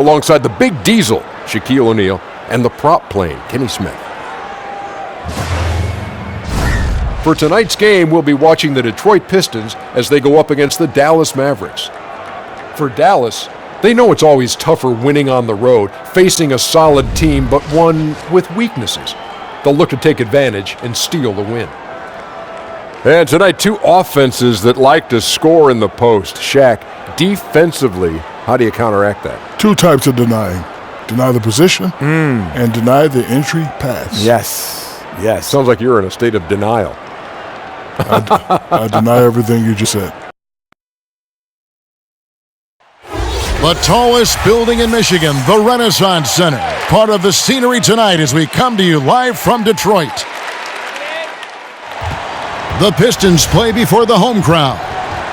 alongside the big diesel, Shaquille O'Neal, and the prop plane, Kenny Smith. For tonight's game, we'll be watching the Detroit Pistons as they go up against the Dallas Mavericks. For Dallas, they know it's always tougher winning on the road, facing a solid team, but one with weaknesses. They'll look to take advantage and steal the win. And tonight, two offenses that like to score in the post. Shaq, defensively, how do you counteract that? Two types of denying. Deny the position and deny the entry pass. Yes. Sounds like you're in a state of denial. I deny everything you just said. The tallest building in Michigan, the Renaissance Center. Part of the scenery tonight as we come to you live from Detroit. The Pistons play before the home crowd.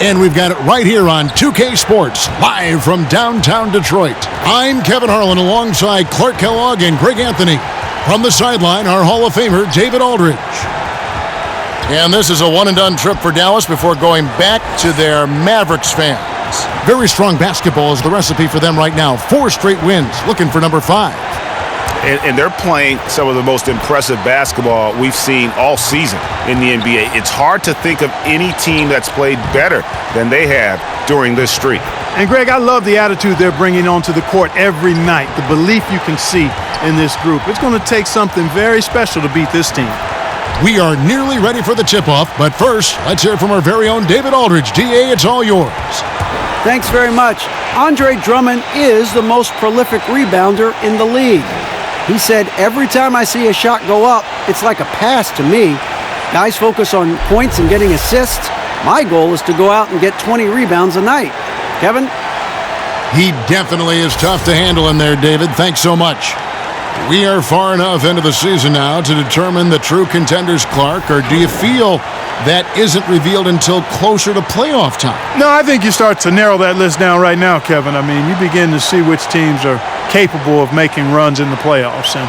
And we've got it right here on 2K Sports, live from downtown Detroit. I'm Kevin Harlan alongside Clark Kellogg and Greg Anthony. From the sideline, our Hall of Famer, David Aldridge. And this is a one-and-done trip for Dallas before going back to their Mavericks fans. Very strong basketball is the recipe for them right now. 4 straight wins, looking for number 5. And they're playing some of the most impressive basketball we've seen all season in the NBA. It's hard to think of any team that's played better than they have during this streak. And, Greg, I love the attitude they're bringing onto the court every night, the belief you can see in this group. It's going to take something very special to beat this team. We are nearly ready for the tip-off, but first, let's hear from our very own David Aldridge. DA, it's all yours. Thanks very much. Andre Drummond is the most prolific rebounder in the league. He said, every time I see a shot go up, it's like a pass to me. Guys focus on points and getting assists. My goal is to go out and get 20 rebounds a night. Kevin? He definitely is tough to handle in there, David. Thanks so much. We are far enough into the season now to determine the true contenders, Clark, or do you feel that isn't revealed until closer to playoff time? No, I think you start to narrow that list down right now, Kevin. I mean, you begin to see which teams are capable of making runs in the playoffs. And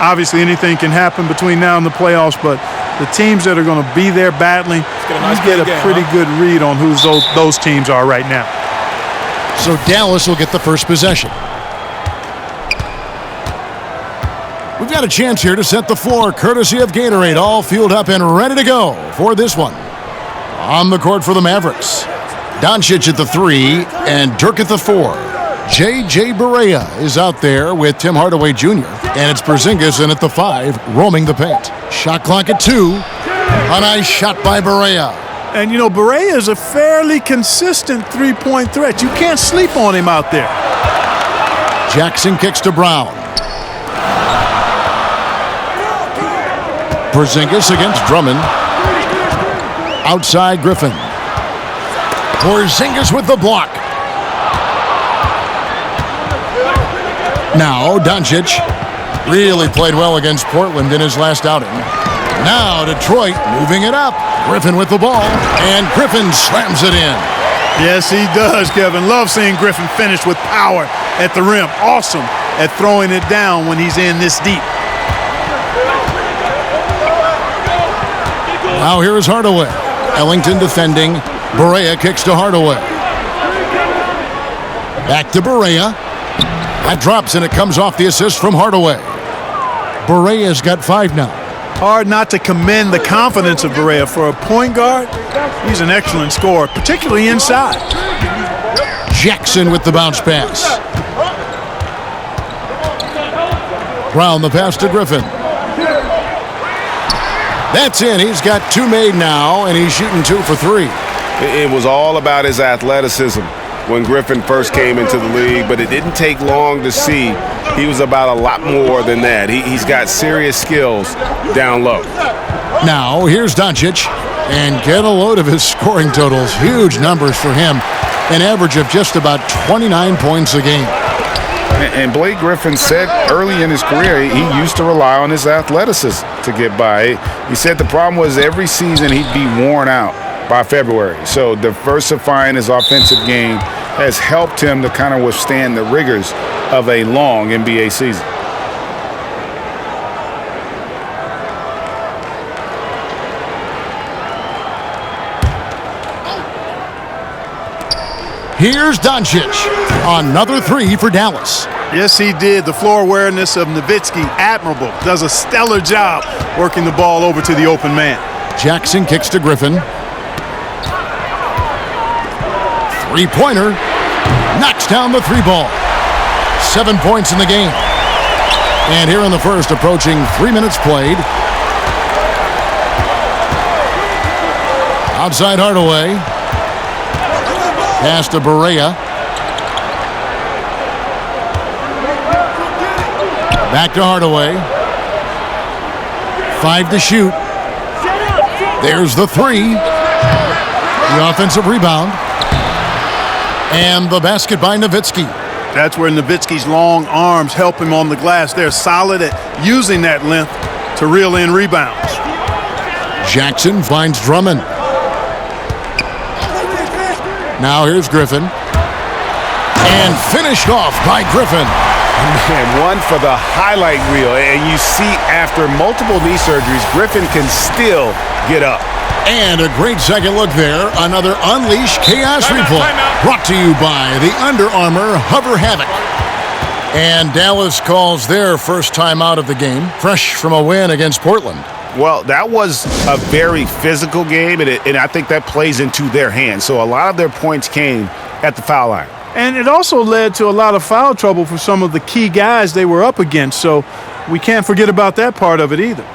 obviously anything can happen between now and the playoffs, but the teams that are going to be there battling, you get a pretty good read on who those teams are right now. So Dallas will get the first possession. We've got a chance here to set the floor, courtesy of Gatorade, all fueled up and ready to go for this one. On the court for the Mavericks, Doncic at the 3 and Dirk at the 4. J.J. Barea is out there with Tim Hardaway Jr. And it's Porzingis in at the 5, roaming the paint. Shot clock at 2. A nice shot by Barea. And, you know, Barea is a fairly consistent three-point threat. You can't sleep on him out there. Jackson kicks to Brown. Porzingis against Drummond. Outside Griffin. Porzingis with the block. Now Doncic really played well against Portland in his last outing. Now Detroit moving it up. Griffin with the ball, and Griffin slams it in. Yes, he does, Kevin. Love seeing Griffin finish with power at the rim. Awesome at throwing it down when he's in this deep. Now here is Hardaway. Ellington defending. Barea kicks to Hardaway. Back to Barea. That drops, and it comes off the assist from Hardaway. Barea's got 5 now. Hard not to commend the confidence of Barea. For a point guard, he's an excellent scorer, particularly inside. Jackson with the bounce pass. Brown the pass to Griffin. That's in. He's got 2 made now, and he's shooting 2 for 3. It was all about his athleticism when Griffin first came into the league, but it didn't take long to see he was about a lot more than that. He's got serious skills down low. Now, here's Doncic, and get a load of his scoring totals. Huge numbers for him. An average of just about 29 points a game. And Blake Griffin said early in his career he used to rely on his athleticism to get by. He said the problem was every season he'd be worn out by February. So diversifying his offensive game has helped him to kind of withstand the rigors of a long NBA season. Here's Doncic. Another 3 for Dallas. Yes, he did. The floor awareness of Nowitzki, admirable. Does a stellar job working the ball over to the open man. Jackson kicks to Griffin. Three-pointer. Knocks down the three ball. 7 points in the game. And here in the first, approaching 3 minutes played. Outside Hardaway. Pass to Barea. Back to Hardaway. 5 to shoot. There's the three. The offensive rebound. And the basket by Nowitzki. That's where Nowitzki's long arms help him on the glass. They're solid at using that length to reel in rebounds. Jackson finds Drummond. Now here's Griffin. And finished off by Griffin. And one for the highlight reel. And you see after multiple knee surgeries, Griffin can still get up. And a great second look there. Another Unleash Chaos replay. Brought to you by the Under Armour Hover Havoc. And Dallas calls their first time out of the game, fresh from a win against Portland. Well, that was a very physical game, and I think that plays into their hands. So a lot of their points came at the foul line. And it also led to a lot of foul trouble for some of the key guys they were up against. So we can't forget about that part of it either.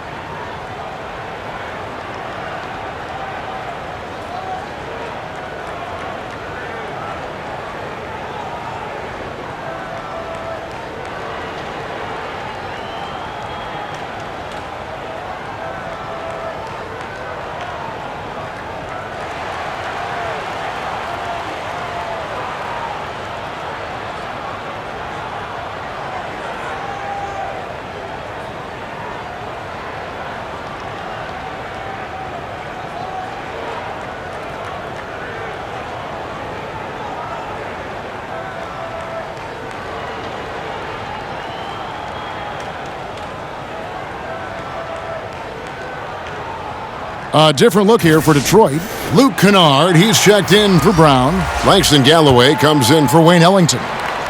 A different look here for Detroit. Luke Kennard, he's checked in for Brown. Langston Galloway comes in for Wayne Ellington.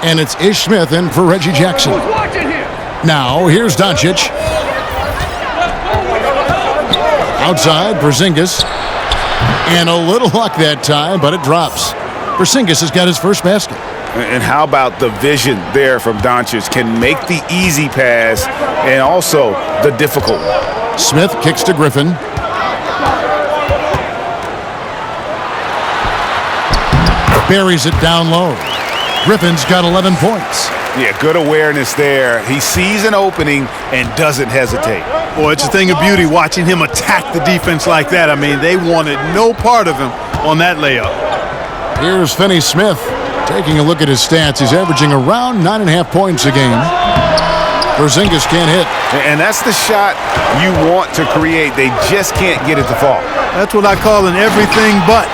And it's Ish Smith in for Reggie Jackson. Now, here's Doncic. Outside, Porzingis. And a little luck that time, but it drops. Porzingis has got his first basket. And how about the vision there from Doncic? Can make the easy pass and also the difficult one. Smith kicks to Griffin. Buries it down low. Griffin's got 11 points. Yeah, good awareness there. He sees an opening and doesn't hesitate. Boy, it's a thing of beauty watching him attack the defense like that. I mean, they wanted no part of him on that layup. Here's Finney Smith. Taking a look at his stats, he's averaging around 9.5 points a game. Porzingis can't hit. And that's the shot you want to create. They just can't get it to fall. That's what I call an everything but.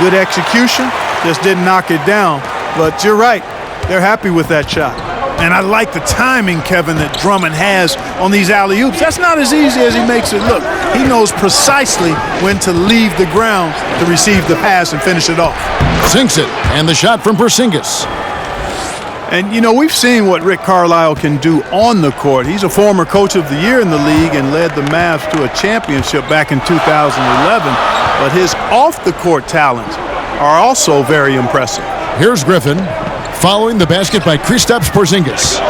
Good execution, just didn't knock it down. But you're right, they're happy with that shot. And I like the timing, Kevin, that Drummond has on these alley-oops. That's not as easy as he makes it look. He knows precisely when to leave the ground to receive the pass and finish it off. Sinks it, and the shot from Porzingis. And, you know, we've seen what Rick Carlisle can do on the court. He's a former coach of the year in the league and led the Mavs to a championship back in 2011. But his off-the-court talents are also very impressive. Here's Griffin, following the basket by Kristaps Porzingis.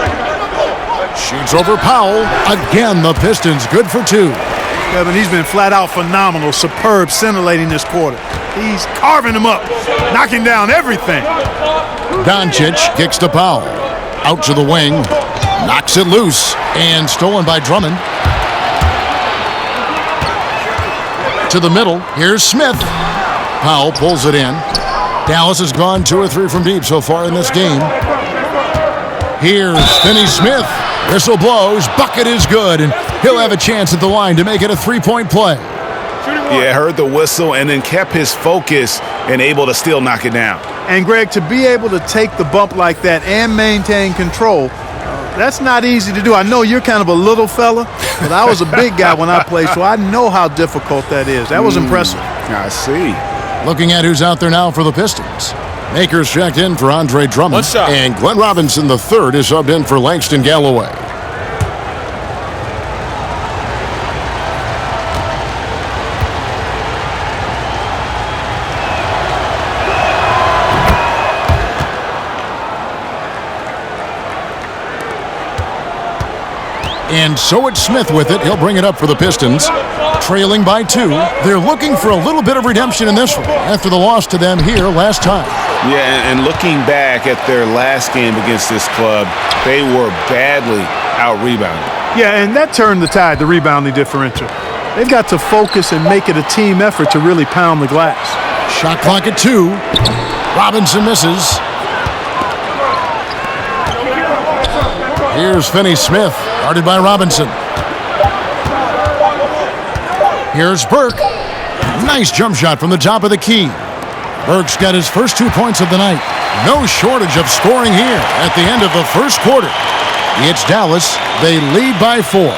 Shoots over Powell. Again, the Pistons good for two. Kevin, he's been flat-out phenomenal, superb, scintillating this quarter. He's carving them up, knocking down everything. Doncic kicks to Powell. Out to the wing. Knocks it loose. And stolen by Drummond. To the middle. Here's Smith. Powell pulls it in. Dallas has gone 2 or 3 from deep so far in this game. Here's Finney Smith. Whistle blows. Bucket is good. And he'll have a chance at the line to make it a 3-point play. Yeah, heard the whistle and then kept his focus and able to still knock it down. And, Greg, to be able to take the bump like that and maintain control, that's not easy to do. I know you're kind of a little fella, but I was a big guy when I played, so I know how difficult that is. That was impressive. I see. Looking at who's out there now for the Pistons. Akers checked in for Andre Drummond. And Glenn Robinson III is subbed in for Langston Galloway. And so it's Smith with it. He'll bring it up for the Pistons. Trailing by 2. They're looking for a little bit of redemption in this one after the loss to them here last time. Yeah, and looking back at their last game against this club, they were badly out-rebounded. Yeah, and that turned the tide, the rebounding differential. They've got to focus and make it a team effort to really pound the glass. Shot clock at 2. Robinson misses. Here's Finney Smith, guarded by Robinson. Here's Burke. Nice jump shot from the top of the key. Burke's got his first 2 points of the night. No shortage of scoring here at the end of the first quarter. It's Dallas. They lead by 4.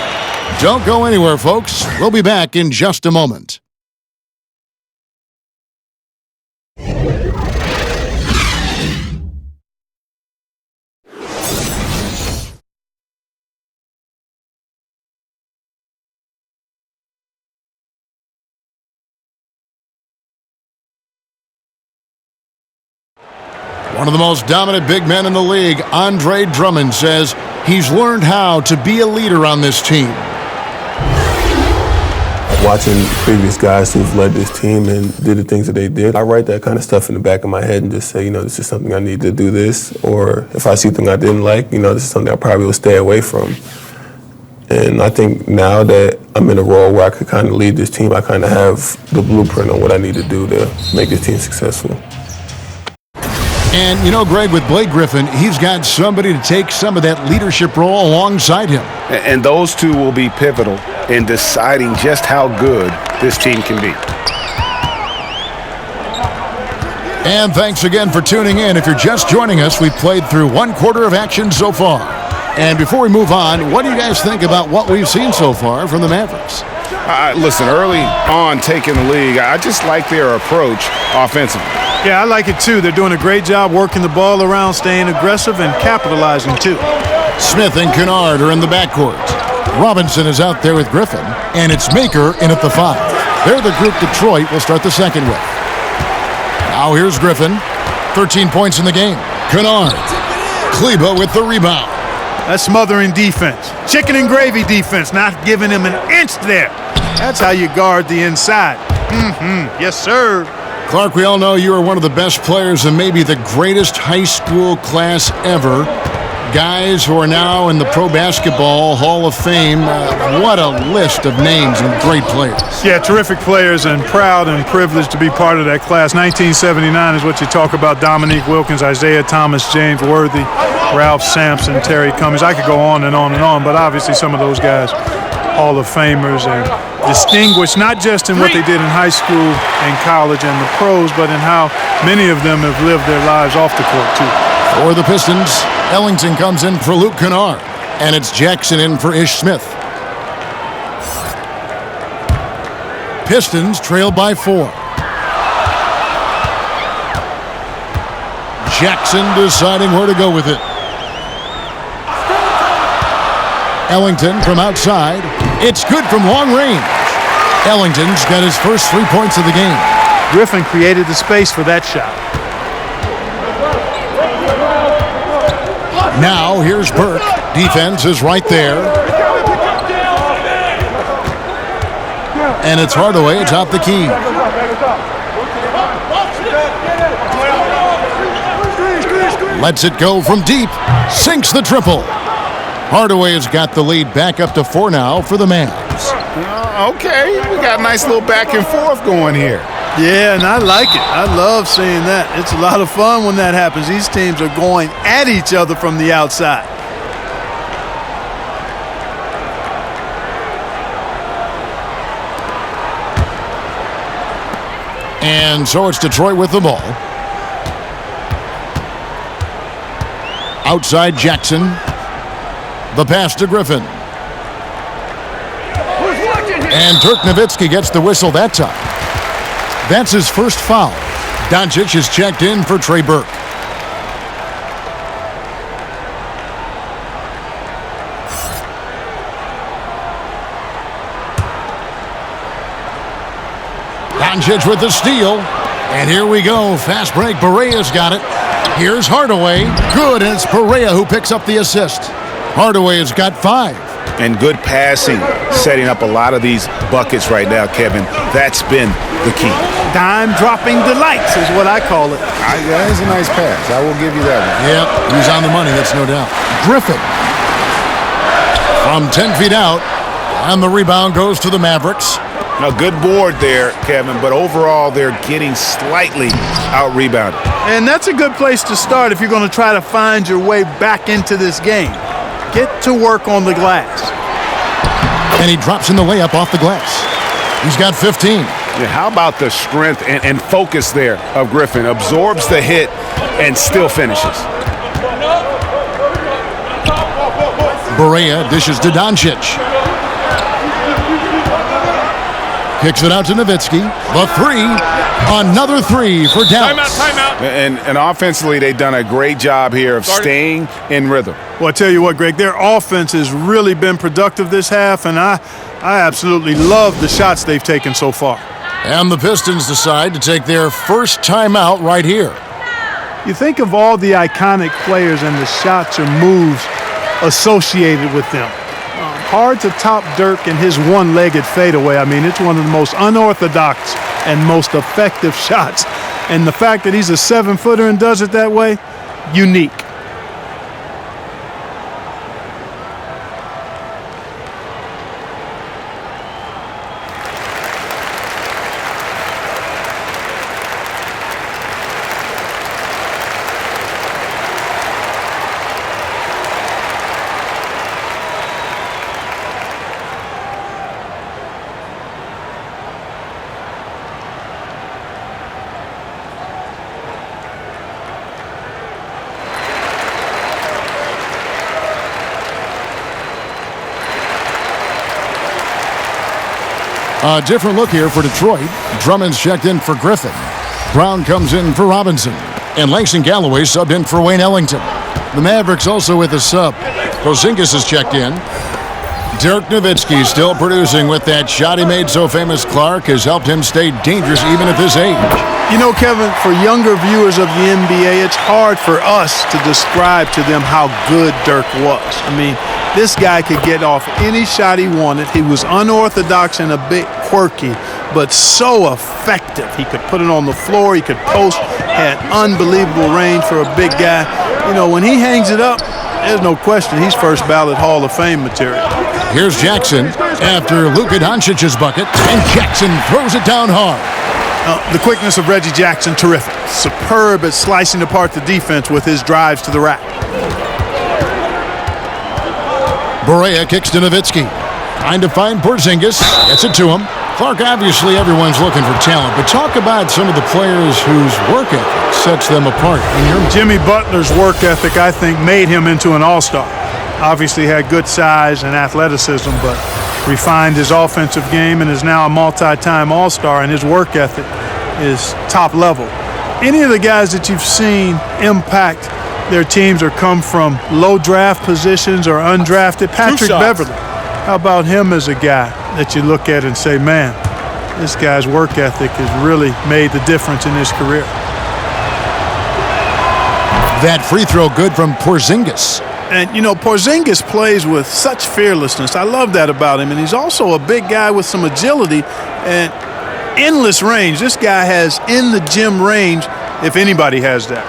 Don't go anywhere, folks. We'll be back in just a moment. One of the most dominant big men in the league, Andre Drummond, says he's learned how to be a leader on this team. Watching previous guys who've led this team and did the things that they did, I write that kind of stuff in the back of my head and just say, this is something I need to do this. Or if I see something I didn't like, this is something I probably will stay away from. And I think now that I'm in a role where I could kind of lead this team, I kind of have the blueprint on what I need to do to make this team successful. And, Greg, with Blake Griffin, he's got somebody to take some of that leadership role alongside him. And those two will be pivotal in deciding just how good this team can be. And thanks again for tuning in. If you're just joining us, we've played through 1 quarter of action so far. And before we move on, what do you guys think about what we've seen so far from the Mavericks? Listen, early on taking the league, I just like their approach offensively. Yeah, I like it too. They're doing a great job working the ball around, staying aggressive, and capitalizing too. Smith and Kennard are in the backcourt. Robinson is out there with Griffin, and it's Maker in at the 5. They're the group Detroit will start the second with. Now here's Griffin. 13 points in the game. Kennard. Kleba with the rebound. That's smothering defense. Chicken and gravy defense, not giving him an inch there. That's how you guard the inside. Yes, sir. Clark, we all know you are one of the best players and maybe the greatest high school class ever. Guys who are now in the Pro Basketball Hall of Fame. What a list of names and great players. Yeah, terrific players, and proud and privileged to be part of that class. 1979 is what you talk about. Dominique Wilkins, Isaiah Thomas, James Worthy, Ralph Sampson, Terry Cummings. I could go on and on and on, but obviously some of those guys, Hall of Famers, and distinguished not just in what they did in high school and college and the pros, but in how many of them have lived their lives off the court too. For the Pistons, Ellington comes in for Luke Kennard, and it's Jackson in for Ish Smith. Pistons trail by 4. Jackson deciding where to go with it. Ellington from outside. It's good from long range. Ellington's got his first 3 points of the game. Griffin created the space for that shot. Now here's Burke. Defense is right there. And it's Hardaway atop the key. Lets it go from deep. Sinks the triple. Hardaway has got the lead back up to 4 now for the Mavs. Okay, we got a nice little back and forth going here. Yeah, and I like it. I love seeing that. It's a lot of fun when that happens. These teams are going at each other from the outside. And so it's Detroit with the ball. Outside Jackson. The pass to Griffin. And Dirk Nowitzki gets the whistle that time. That's his first foul. Doncic is checked in for Trey Burke. Doncic with the steal. And here we go. Fast break. Barea's got it. Here's Hardaway. Good, and it's Barea who picks up the assist. Hardaway has got 5. And good passing, setting up a lot of these buckets right now, Kevin. That's been the key. Dime-dropping delights is what I call it. That is a nice pass. I will give you that one. Yep, he's on the money, that's no doubt. Griffin. From 10 feet out, and the rebound goes to the Mavericks. A good board there, Kevin, but overall they're getting slightly out-rebounded. And that's a good place to start if you're going to try to find your way back into this game. Get to work on the glass. And he drops in the layup off the glass. He's got 15. Yeah, how about the strength and focus there of Griffin? Absorbs the hit and still finishes. Barea dishes to Doncic. Kicks it out to Nowitzki. The 3. Another 3 for Dallas. Timeout. And offensively, they've done a great job here of staying in rhythm. Well, I tell you what, Greg, their offense has really been productive this half, and I absolutely love the shots they've taken so far. And the Pistons decide to take their first timeout right here. You think of all the iconic players and the shots or moves associated with them. Hard to top Dirk and his one-legged fadeaway. I mean, it's one of the most unorthodox and most effective shots. And the fact that he's a 7-footer and does it that way, unique. A different look here for Detroit. Drummond's checked in for Griffin. Brown comes in for Robinson. And Langston Galloway subbed in for Wayne Ellington. The Mavericks also with a sub. Porzingis is checked in. Dirk Nowitzki still producing with that shot he made so famous. Clark has helped him stay dangerous even at this age. You know, Kevin, for younger viewers of the NBA, it's hard for us to describe to them how good Dirk was. I mean, this guy could get off any shot he wanted. He was unorthodox and a bit quirky, but so effective. He could put it on the floor. He could post, had unbelievable range for a big guy. You know, when he hangs it up, there's no question he's first ballot Hall of Fame material. Here's Jackson after Luka Doncic's bucket, and Jackson throws it down hard. The quickness of Reggie Jackson, terrific. Superb at slicing apart the defense with his drives to the rack. Barea kicks to Nowitzki. Trying to find Porzingis. Gets it to him. Clark, obviously everyone's looking for talent, but talk about some of the players whose work ethic sets them apart. Jimmy Butler's work ethic, I think, made him into an all-star. Obviously had good size and athleticism, but refined his offensive game and is now a multi-time all-star, and his work ethic is top level. Any of the guys that you've seen impact their teams or come from low draft positions or undrafted, Patrick Beverly. How about him as a guy that you look at and say, man, this guy's work ethic has really made the difference in his career. That free throw good from Porzingis. And, you know, Porzingis plays with such fearlessness. I love that about him. And he's also a big guy with some agility and endless range. This guy has in the gym range, if anybody has that.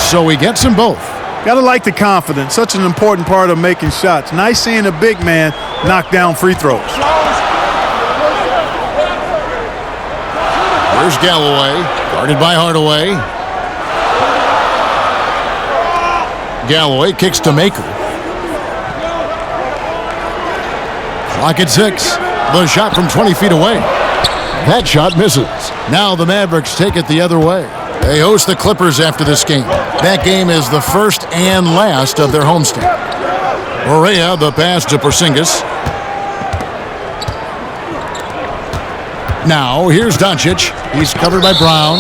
So he gets them both. Gotta like the confidence. Such an important part of making shots. Nice seeing a big man knock down free throws. There's Galloway, guarded by Hardaway. Galloway kicks to Maker. Clock at 6. The shot from 20 feet away. That shot misses. Now the Mavericks take it the other way. They host the Clippers after this game. That game is the first and last of their homestand. Correa, the pass to Porzingis. Now, here's Doncic. He's covered by Brown.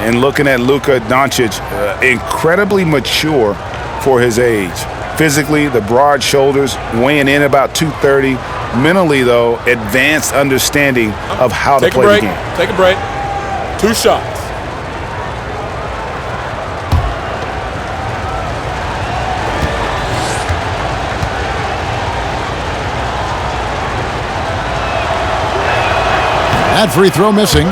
And looking at Luka Doncic, incredibly mature for his age. Physically, the broad shoulders, weighing in about 230. Mentally, though, advanced understanding of how to play the game. Take a break. 2 shots. That free throw missing.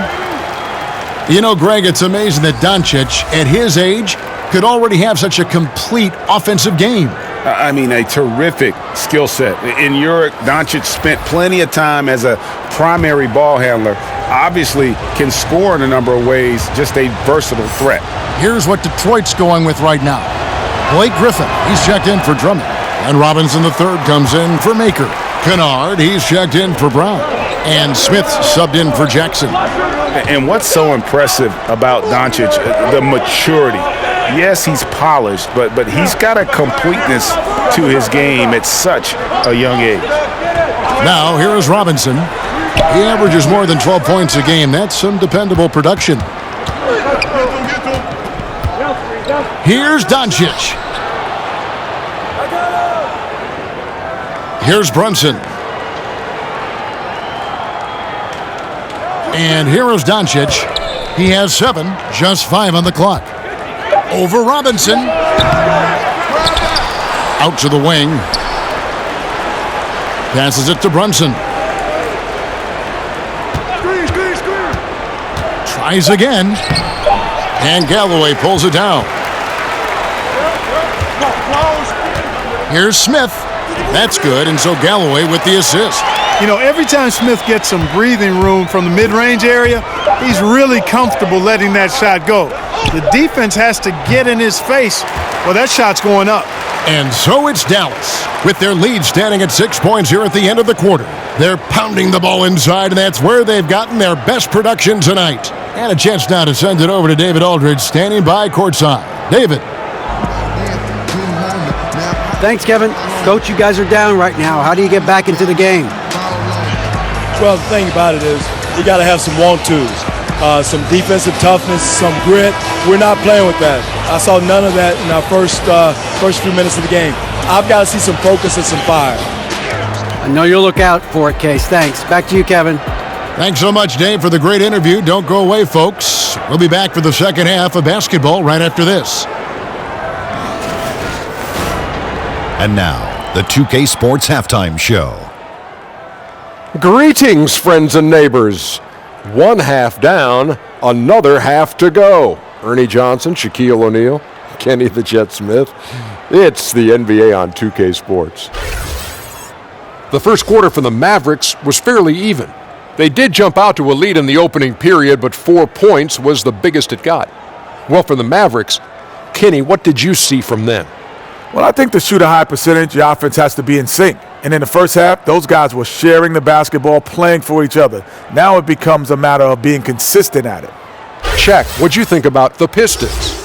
You know, Greg, it's amazing that Doncic, at his age, could already have such a complete offensive game. I mean, a terrific skill set. In Europe, Doncic spent plenty of time as a primary ball handler. Obviously can score in a number of ways, just a versatile threat. Here's what Detroit's going with right now. Blake Griffin, he's checked in for Drummond. And Robinson III comes in for Maker. Kennard, he's checked in for Brown. And Smith subbed in for Jackson. And what's so impressive about Doncic, the maturity. Yes, he's polished, but he's got a completeness to his game at such a young age. Now, here is Robinson. He averages more than 12 points a game. That's some dependable production. Here's Doncic. Here's Brunson. And here is Doncic. He has 7, just 5 on the clock. Over Robinson. Out to the wing. Passes it to Brunson. Tries again. And Galloway pulls it down. Here's Smith. That's good, and so Galloway with the assist. You know, every time Smith gets some breathing room from the mid-range area, he's really comfortable letting that shot go. The defense has to get in his face. Well, that shot's going up. And so it's Dallas, with their lead standing at 6 points here at the end of the quarter. They're pounding the ball inside, and that's where they've gotten their best production tonight. And a chance now to send it over to David Aldridge, standing by courtside. David. Thanks, Kevin. Coach, you guys are down right now. How do you get back into the game? Well, the thing about it is you got to have some want-tos, some defensive toughness, some grit. We're not playing with that. I saw none of that in our first few minutes of the game. I've got to see some focus and some fire. I know you'll look out for it, Case. Thanks. Back to you, Kevin. Thanks so much, Dave, for the great interview. Don't go away, folks. We'll be back for the second half of basketball right after this. And now, the 2K Sports Halftime Show. Greetings, friends and neighbors. 1 half down, another half to go. Ernie Johnson, Shaquille O'Neal, Kenny the Jet Smith. It's the NBA on 2K Sports. The first quarter for the Mavericks was fairly even. They did jump out to a lead in the opening period, but 4 points was the biggest it got. Well, for the Mavericks, Kenny, what did you see from them? Well, I think to shoot a high percentage, your offense has to be in sync. And in the first half, those guys were sharing the basketball, playing for each other. Now it becomes a matter of being consistent at it. Shaq, what'd you think about the Pistons?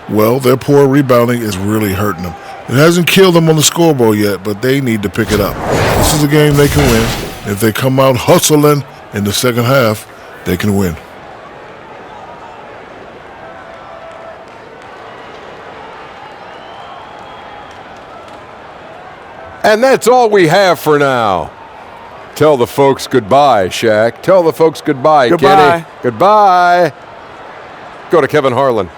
Well, their poor rebounding is really hurting them. It hasn't killed them on the scoreboard yet, but they need to pick it up. This is a game they can win. If they come out hustling in the second half, they can win. And that's all we have for now. Tell the folks goodbye, Shaq. Tell the folks goodbye, Goodbye. Kenny. Goodbye. Go to Kevin Harlan.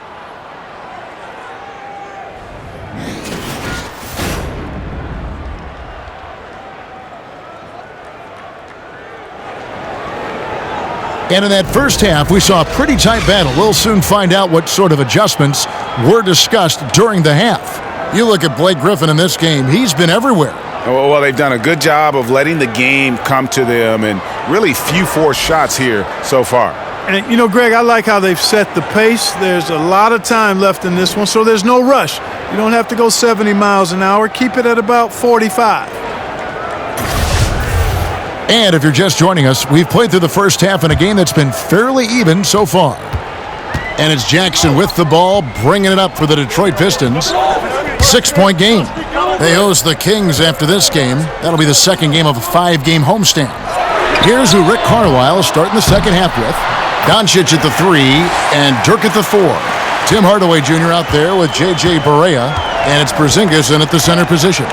And in that first half, we saw a pretty tight battle. We'll soon find out what sort of adjustments were discussed during the half. You look at Blake Griffin in this game, he's been everywhere. Well, they've done a good job of letting the game come to them and really few forced shots here so far. And, you know, Greg, I like how they've set the pace. There's a lot of time left in this one, so there's no rush. You don't have to go 70 miles an hour. Keep it at about 45. And if you're just joining us, we've played through the first half in a game that's been fairly even so far. And it's Jackson with the ball, bringing it up for the Detroit Pistons. 6-point game. They host the Kings after this game. That'll be the second game of a 5-game homestand. Here's who Rick Carlisle is starting the second half with. Doncic at the 3 and Dirk at the 4. Tim Hardaway Jr. out there with J.J. Barea, and it's Porzingis in at the center position.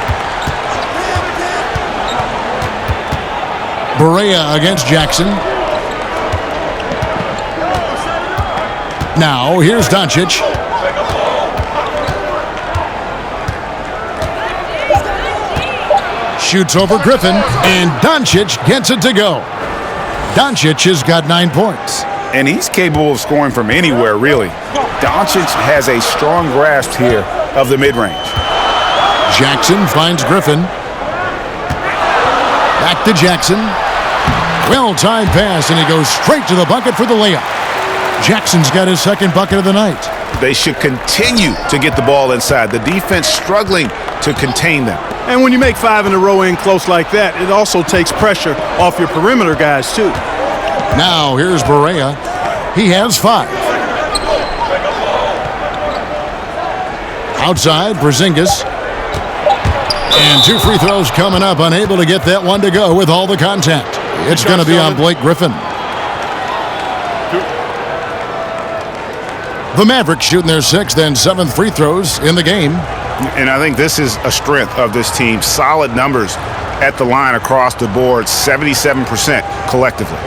Barea against Jackson. Now, here's Doncic. Shoots over Griffin, and Doncic gets it to go. Doncic has got 9 points. And he's capable of scoring from anywhere, really. Doncic has a strong grasp here of the mid-range. Jackson finds Griffin. Back to Jackson. Well-timed pass, and he goes straight to the bucket for the layup. Jackson's got his second bucket of the night. They should continue to get the ball inside. The defense struggling to contain them. And when you make 5 in a row in close like that, it also takes pressure off your perimeter guys, too. Now, here's Barea. He has 5. Outside, Porzingis. And 2 free throws coming up, unable to get that one to go with all the contact. It's going to be on Blake Griffin. The Mavericks shooting their 6th and 7th free throws in the game. And I think this is a strength of this team. Solid numbers at the line across the board, 77% collectively.